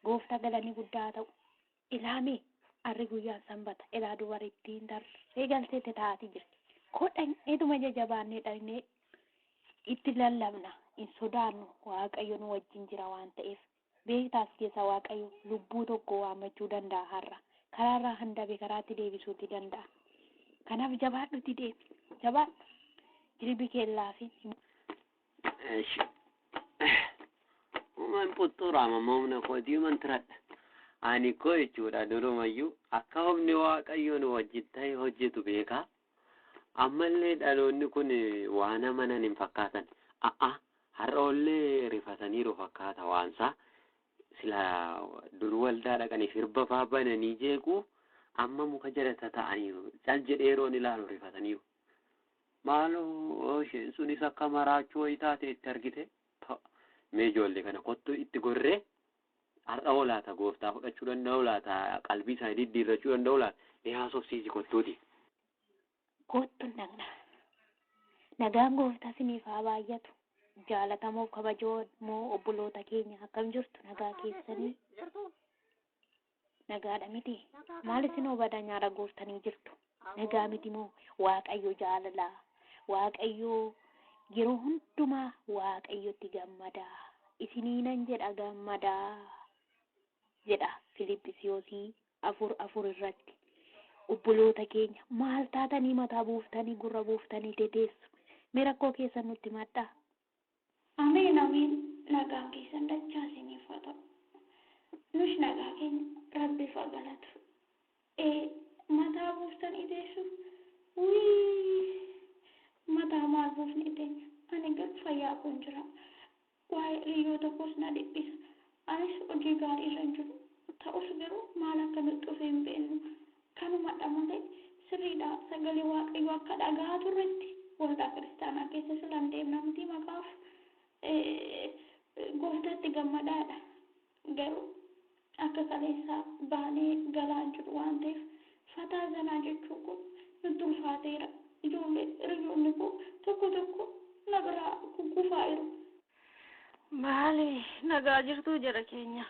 gooftaa galanni guddaa ta'u ilaame harri guyyaan sanbata ilaa dubarittiin tarree galteetti taa'atii jirti kodhan eetuma jajabaannee dhaqnee itti lallabna hin sodaannu waaqayyo nu wajjin jira waan ta'eef beektaas keessa waaqayyo lubbuu tokko waamachuu danda'a har'a karaarraa handabe karaatti deebisuutti danda'a kanaaf jabaadhutti deemi jabaadhu jilbi keellaafi uumaan puxxuuraama moomna kootii mantiradha ani koo jechuudha durumayyuu akka humni waaqayyo nu wajjin ta'e hojjetu beekaa ammallee dhaloonni kun waan amanan hin fakkaatan har'oollee rifataniiru fakkaata waansaa sila dur waldaa dhaqaniif hirba faa bananii jeequu amma muka jalata ta'aniiru cal jedheeroon ilaalu rifataniiru maaloo isheen sunis akka maraachuu wayii taate itti argite mee ijoollee kana kottu itti gorree har'a olaata gooftaa fudhachuu danda'u laata qalbii isaa diddiirrachuu danda'u laata dhiyaasofsiisi kottuuti. Kottu nagaan gooftaa siniif haa baay'atu jaalatamoo kabajoo moo obboloota keenya akkam jirtu nagaa keessanii nagaadha miti maal isin obada nyaara gooftanii jirtu nagaa miti moo waaqayyo jaalalaa waaqayyo yeroo hundumaa waaqayyotti gammadaa isiniinan jedha gammadaa jedha Filiphisiyoosii 4:4 irratti obboloota keenya maal taatanii mataa buuftanii gurra buuftanii teteessu mee rakkoo keessan nutti maddaa. Ameen nagaan keessan dachaa isiniif haa ta'u. Nus nagaa keenya rabbiif haa galatu. Mataa buuftanii teessu mataa maal buufni teenya ani garuu fayyaa kun jira waa'ee riyyoo tokkos na dhiphisa anis hojii gaarii irra hin jiru ta'us garuu maal akka nutti dhufe hin beeknu kanumadha malee sirriidha sagalee waaqayyoo akka dhagaa turretti waldaa kiristaanaa keessa silaan deemna miti maqaaf gooftaatti gammadaadha garuu akka kaleessaa baanee galaa jiru waan ta'eef fataa zanaa jechuu kun nutti ulfaateera ijoollee hiriyoonni koo tokko na biraa kukkufaayiru. Maali nagaa jirtuu jara keenya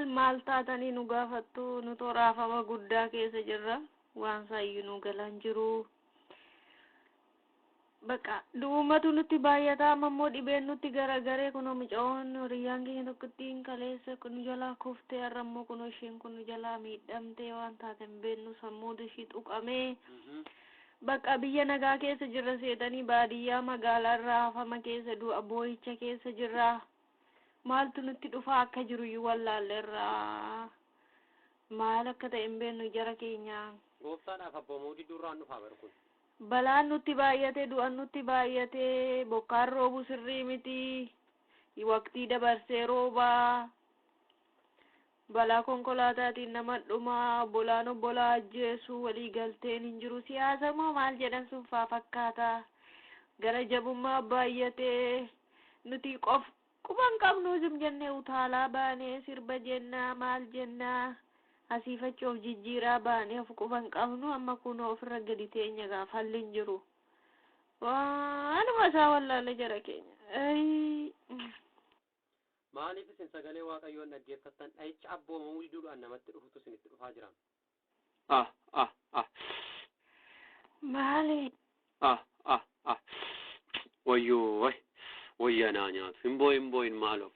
maal taatanii nu gaafattu nu toraafama guddaa keessa jirra waan saayyuu nu galaan jiru bakka duumatu nutti baay'ataa ammoo dhibeen nutti garagaree kunoo micoon horiyyaan keenya tokkittiin kaleessa kun jalaa kuftee har'ammoo kunoo isheen kun jalaa miidhamtee waan taate hin beeknu sammuutu ishii tuqamee bakka biyya nagaa keessa jirra seetanii baadiyyaa magaalaa irraa hafama keessa du'a boo'icha keessa jirra maaltu nutti dhufaa akka jiru iyyuu wallaalleerraa maal akka ta'e hin beeknu jara keenya. Gooftaadhaaf abboomuu didduurraan dhufaa bara kun. Balaan nutti baay'ate du'an nutti baay'ate bokkaan roobu sirrii miti waqtii dabarsee roobaa balaa konkolaataatiin nama dhumaa obbolaa ajjeesu walii galteen hin jiru siyaasa moo maal jedhan sun faa fakkaata gara jabummaa baay'atee nuti quban qabnu sim jennee utaalaa baanee sirba jennaa maal jennaa asiifachoof jijjiiraa baanee of quban qabnu amma kunoo ofirra gadi teenya gaafa halli hin jiru waanuma isaa wallaalle jara keenya. Maaliif isin sagalee waaqayyoon dhaggeeffattan dha'icha abboomamuu diduudhaan namatti dhufutu isinitti dhufaa jiran? Maali? Wayyaa naa nyaatu hin boo'in maaloo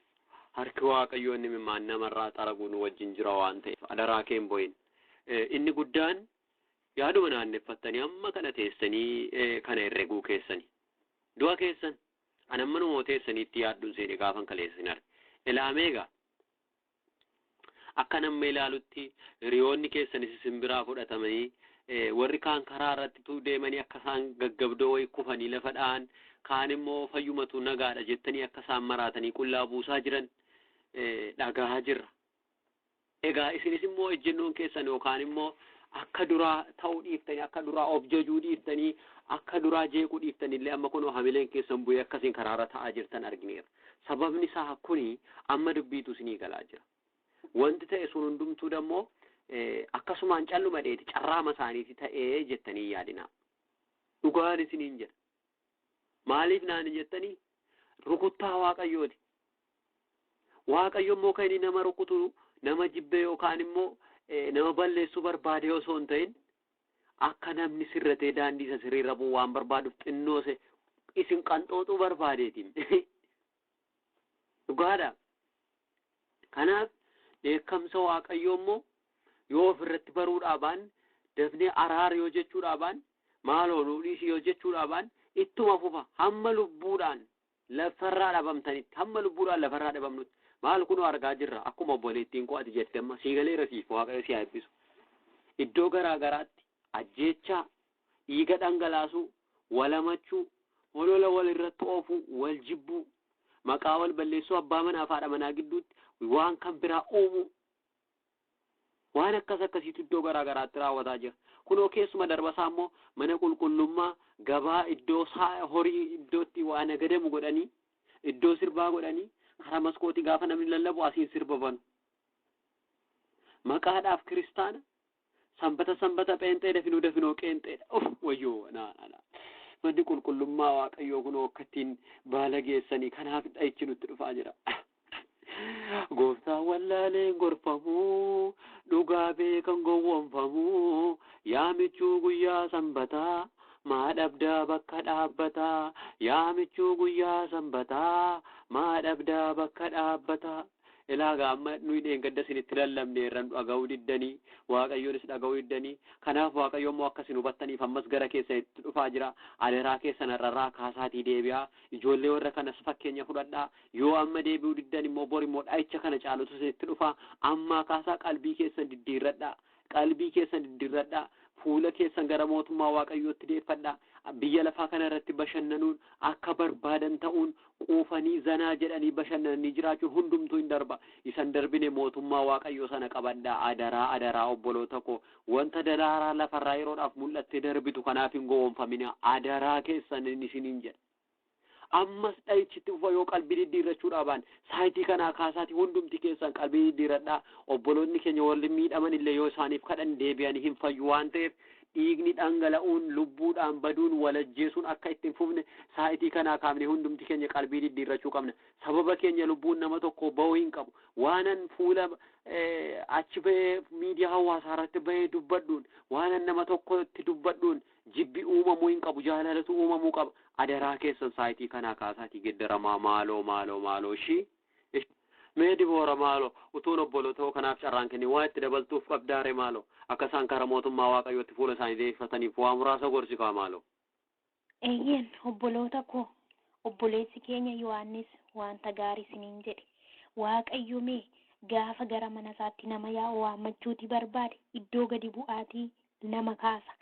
harki waaqayyoon mimmaan namarraa xaraguun wajjin jira waan ta'eef adaraa kee hin boo'in. Inni guddaan yaaduma naanneffattanii amma kana teessanii kana herreguu keessanii du'a keessan anammanuma teessaniitti yaadduun seene gaafan kaleessin arge. Ilaameega akka nama ilaalutti hiriyoonni keessanis isin biraa fudhatamanii warri kaan karaa irratti tu deemanii akka isaan gaggabdoo wayii kufanii lafa dha'an kaan immoo fayyumatu nagaadha jettanii akka isaan maraatanii qullaa buusaa jiran dhagaa jirra. Egaa isinis immoo ejjennoon keessan yookaan immoo akka duraa ta'uu dhiiftanii akka duraa of jajuu dhiiftanii akka duraa jeequu dhiiftanillee amma kunoo hamileen keessan bu'ee akkasiin karaarra ta'aa jirtan argineera. Sababni isaa kuni amma dubbiitu isinii galaa jira. Wanti ta'e sun hundumtuu dammoo akkasumaan calluma dheeti carraama isaaniiti ta'ee jettanii yaadinaa. Dhugaan isiniin jedha. Maaliif naan jettanii rukuttaa Waaqayyooti. Waaqayyo immoo kan inni nama rukutu nama jibbe yookaan immoo nama balleessuu barbaade osoo hin ta'in akka namni sirratee daandii isa sirriirra bu'u waan barbaaduuf xinnoose isin qanxooxuu barbaadeetiin. Dhugaadha. Kanaaf dheekkamsa Waaqayyoo immoo yoo ofirratti baruudhaabaan dafnee araara yoo jechuudhaabaan maaloo nuudhiisi yoo jechuudhaabaan ittuma fufa hamma lubbuudhaan lafarraa dhabamtanitti hamma lubbuudhaan lafarraa dhabamnutti maal kunoo argaa jirra akkuma obboleettiin koo ati jette amma siigaleera siif Waaqayyo si eebbisu. Iddoo garaa garaatti ajjeechaa dhiiga dhangalaasuu walamachuu olola wal irratti oofuu wal jibbuu maqaa wal balleessuu abbaa manaa fi haadha manaa gidduutti waan kan biraa uumuu waan akkasiitu iddoo garaa garaatti raawwataa jira. Kunoo keessuma darbasaa immoo mana qulqullummaa gabaa iddoo horii iddootti waan nagadamu godhanii iddoo sirbaa godhanii karaa maskootii gaafa namni lallabu asiin sirba banu. Maqaadhaaf kiristaana sanbata pheenxee dafinoo qeenxeedha. Wayyoo manni qulqullummaa Waaqayyoo kunoo akkattiin baala geessanii kanaaf dha'ichi nutti dhufaa jira. Gooftaan wallaaleen gorfamuu dhugaa beekan gowwoomfamuu yaamichuu guyyaa sanbataa maa dhabdaa bakka dhaabbataa yaamichuu guyyaa sanbataa maa dhabdaa bakka dhaabbataa. Ilaagaa amma nuyi dheengadda isinitti lallabne irraan dhaga'uu diddanii Waaqayyoonis dhaga'uu diddanii kanaaf Waaqayyo immoo akkasin hubattaniif ammas gara keessanitti dhufaa jira. Adeeraa keessan irraa kaasaatii deebi'aa ijoollee warra kanas fakkeenya fudhadhaa yoo amma deebi'uu diddan immoo bor immoo dha'icha kana caalutu isinitti dhufa. Ammaa kaasaa qalbii keessan diddiirradhaa fuula keessan gara mootummaa Waaqayyootti deeffadhaa. Biyya lafaa kana irratti bashannanuun akka barbaadan ta'uun quufanii zanaa jedhanii bashannananii jiraachuun hundumtuu hin darba. Isan darbine mootummaa Waaqayyoo sana qabadhaa. Adaraa obboloota koo wanta daraaraa lafarraa yeroodhaaf mul'attee darbitu kanaaf hin gowwoomfamina. Adaraa keessan isiniin jedha. Ammas dha'ichitti ufa yoo qalbii diddiirrachuudhaabaan saayitii kanaa kaasaati hundumti keessan qalbii diddiirradhaa. Obboloonni keenya warri miidhaman illee yoo isaaniif kadhan deebi'anii hin fayyu waan ta'eef dhiigni dhangala'uun lubbuudhaan baduun walajjeesuun akka ittiin fufne saayitii kanaa kaafne hundumti keenya qalbii diddiirrachuu qabna. Sababa keenya lubbuun nama tokko ba'uu hin qabu. Waanan fuula achi bahee miidiyaa hawaasaa irratti bahee dubbadhuun waanan nama tokkotti dubbadhuun jibbi uumamuu hin qabu jaalalatu uumamuu qaba. Adaraa keessan saayitii kanaa kaasaatii geddaramaa maaloo ishii. Mee Diboora maaloo utuun obboloota kanaaf carraan kenni waa itti dabaltuuf qabdaare maaloo akka isaan karaa mootummaa Waaqayyootti fuula isaanii deeffataniif waa muraasa gorsikaa maaloo. Eeyyeen obboloota koo obboleessi keenya Yohaannis wanta gaarii isiniin jedhe Waaqayyo mee gaafa gara mana isaatti nama yaa'u waammachuuti barbaade iddoo gadi bu'aatii nama kaasa.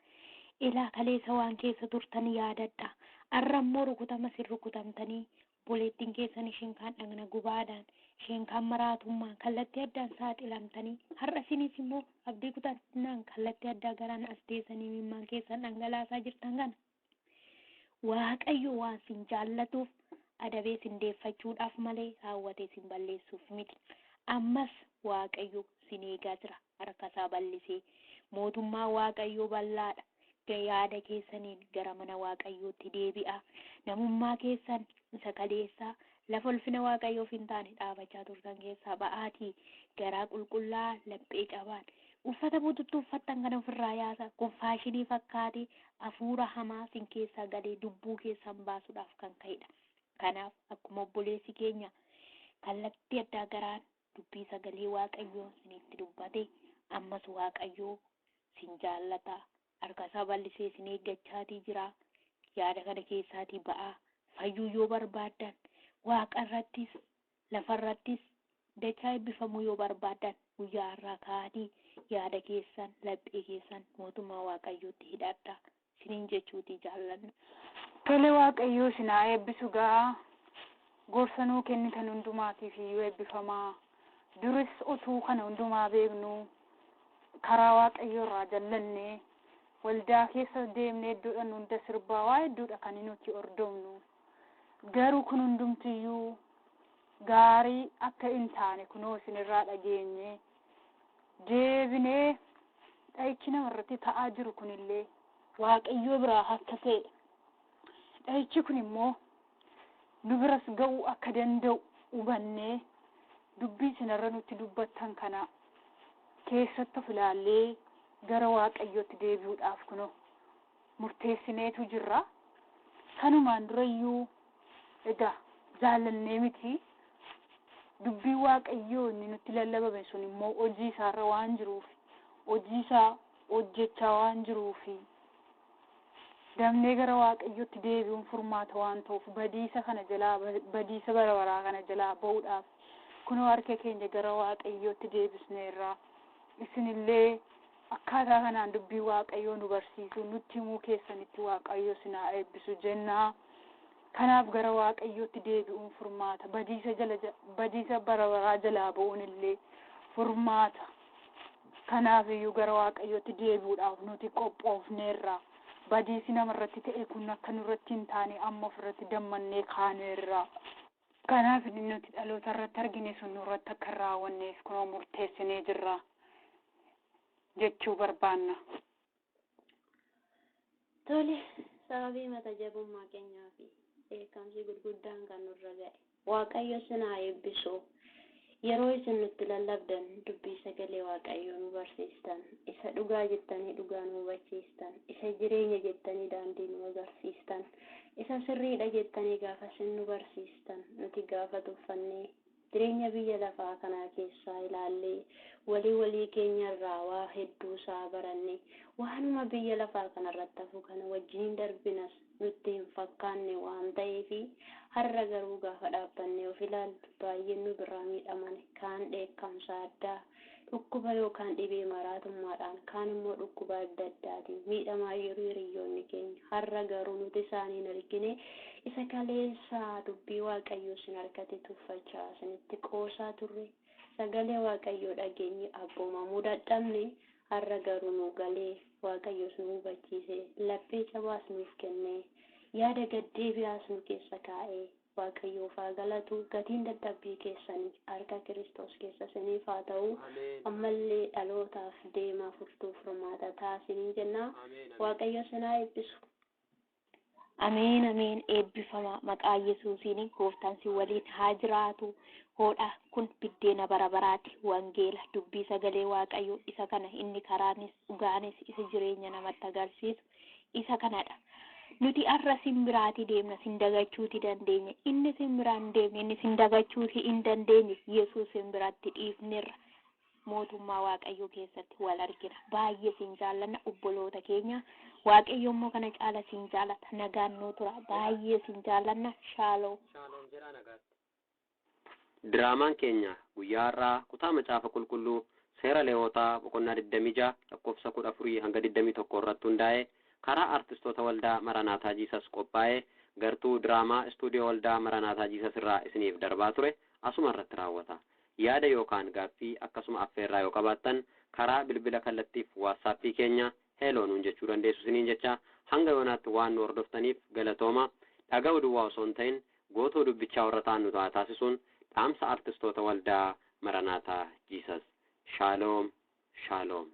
Ilaa kaleessa waan keessa turtan yaadadha. Arra immoo rukutama sin rukutamtanii obboleettiin keessan isheen kaan dhagna gubaadhaan isheen kaan maraatummaan kallattii addaan saaxilamtanii har'a isinis immoo abdii kutannaan kallattii addaa garaan as teessanii mimmaan keessan dhangalaasaa jirtan kana. Waaqayyo waan sin jaallatuuf adabee sin deeffachuudhaaf malee raawwatee sin balleessuuf miti. Ammas Waaqayyo sin eegaa jira harkasaa bal'isee mootummaa Waaqayyoo bal'aadha. Yaada keessaniin gara mana Waaqayyootti deebi'a. Namummaa keessan isa kaleessaa lafa ulfina Waaqayyoof hin taane dhaabachaa turtan keessaa ba'aatii garaa qulqullaa laphee cabaan uffata bututtuu uffattan kana ofirraa yaasa kun faashinii fakkaatee hafuura hamaa sin keessaa galee dubbuu keessan baasuudhaaf kan ka'edha. Kanaaf akkuma obboleessi keenya kallattii addaa garaan dubbii sagalee Waaqayyoo sinitti dubbate ammas Waaqayyoo sin jaallata. Harkasaa bal'isee sin eeggachaatii jira. Yaada kana keessaatii ba'aa fayyuu yoo barbaaddan Waaqa irrattis lafa irrattis dachaa eebbifamuu yoo barbaadan guyyaa irraa ka'anii yaada keessan laphee keessan mootummaa waaqayyootti hidhadhaa isiniin jechuuti jaallanna. Tole waaqayyoo sinaa eebbisu gaa gorsanuu kennitan hundumaatiif iyyuu eebbifamaa. Duris utuu kana hundumaa beeknu karaa waaqayyoo irraa jallannee waldaa keessa deemnee iddoodhaan hunda sirbaa waa hedduudha kan nuti hordofnu. Garuu kun hundumtiyyuu gaarii akka hin taane kunoo isinirraa dhageenye deebinee dha'ichi namarratti ta'aa jiru kunillee waaqayyoo biraa akka ta'e dha'ichi kun immoo nu biras ga'uu akka danda'u hubannee dubbii isinirra nutti dubbattan kana keessatti of ilaallee gara waaqayyootti deebi'uudhaaf kunoo murteessineetu jirra. Kanumaan durayyuu egaa jaallannee miti dubbii waaqayyoo inni nutti lallabame sun immoo hojii isaarra waan jiruuf hojii isaa hojjechaa waan jiruuf damnee gara waaqayyootti deebi'uun furmaata waan ta'uuf badiisa kana jalaa badiisa bara baraa kana jalaa ba'uudhaaf kunoo harka keenya gara waaqayyootti deebisneerra. Isinillee akkaataa kanaan dubbii waaqayyoo nu barsiisu nutti himuu keessanitti waaqayyo sinaa eebbisu jennaa. Kanaaf gara waaqayyootti deebi'uun furmaata badiisa bara baraa jalaa ba'uun illee furmaata. Kanaaf iyyuu gara waaqayyootti deebi'uudhaaf nuti qophoofneerra. Badiisi namarratti ta'e kun akka nurratti hin taane amma ofirratti dammannee kaaneerra. Kanaaf inni nuti dhaloota irratti argine sun nurratti akka hin raawwanneef kunoo murteessinee jirra jechuu barbaanna. Tole sababii mata jabummaa keenyaa fi beekamsi gurguddaan kan nurra ga'e waaqayyo sinaa eebbisu. Yeroo isin nutti lallabdan dubbii sagalee waaqayyoo nu barsiistan, isa dhugaa jettanii dhugaa nu hubachiistan, isa jireenya jettanii daandii nu agarsiistan, isa sirriidha jettanii gaafa isin nu barsiistan nuti gaafa tuffannee jireenya biyya lafaa kanaa keessaa ilaallee walii keenyarraa waa hedduu isaa baranne waanuma biyya lafaa kanarratti hafu kana wajjin darbinas nutti hin fakkaanne waan ta'eefi har'a garuu gaafa dhaabbannee of ilaallu baay'een nu biraa miidhaman kaan dheekkamsa addaa dhukkuba yookaan dhibee maraatummaadhaan kaan immoo dhukkuba adda addaatiin miidhamaa yeroo hiriyoonni keenya har'a garuu nuti isaaniin argine isa kaleessaa dubbii waaqayyoo sin harkatti tuffachaa isinitti qoosaa turre sagalee waaqayyoo dhageenye abboomamuu dadhabne har'a garuu nu galee waaqayyoo nu hubachiise laphee cabaas nuuf kenne yaada gaddeebi'aas nu keessa kaa'ee waaqayyoof haa galatu gatiin dadhabbii keessanii harka Kiristoos keessa isiniif haa ta'u ammallee dhalootaaf deemaa furtuuf furmaata taasisanii jenna waaqayyo sinaa eebbisu. Ameen ameen eebbifama maqaa Yesuusiin gooftaan si waliin haa jiraatu. Hoodha kun biddeena bara baraati wangeela dubbii sagalee waaqayyoo isa kana inni karaanis dhugaanis isa jireenya namatti agarsiisu isa kanadha. Nuti har'a simbiraati deemna sindagachuuti dandeenya inni simbiraan deemne inni sindagachuuti hin dandeenye Yesuus simbiraatti dhiifneerra mootummaa waaqayyoo keessatti wal argina. Baay'ee sin jaallanna obboloota keenya waaqayyo immoo kana caala sin jaallata nagaan nuu tura baay'ee sin jaallanna shaaloom. Shaaloom jedhaa nagaatti. Diraamaan keenya guyyaa har'aa kutaa macaafa qulqulluu seera Lewwotaa boqonnaa 26 lakkoofsa 14 hanga 21 irratti hundaa'ee karaa artistoota waldaa Maranaataa Jiisas qophaa'ee gartuu diraamaa istuudiyoo waldaa Maranaataa Jiisas irraa isiniif darbaa ture asuma irratti raawwata. Yaada yookaan gaaffii akkasuma affeerraa yoo qabaattan karaa bilbila kallattiif waatsaappii keenya heeloo nuun jechuu dandeessu isiniin jecha hanga yoonaatti waan nu hordoftaniif galatooma. Dhaga'uu duwwaa osoo hin ta'in gootuu dubbichaa warra ta'an nu taasisuun dhaamsa artistoota waldaa Maranaataa Jiisas. Shaaloom shaaloom.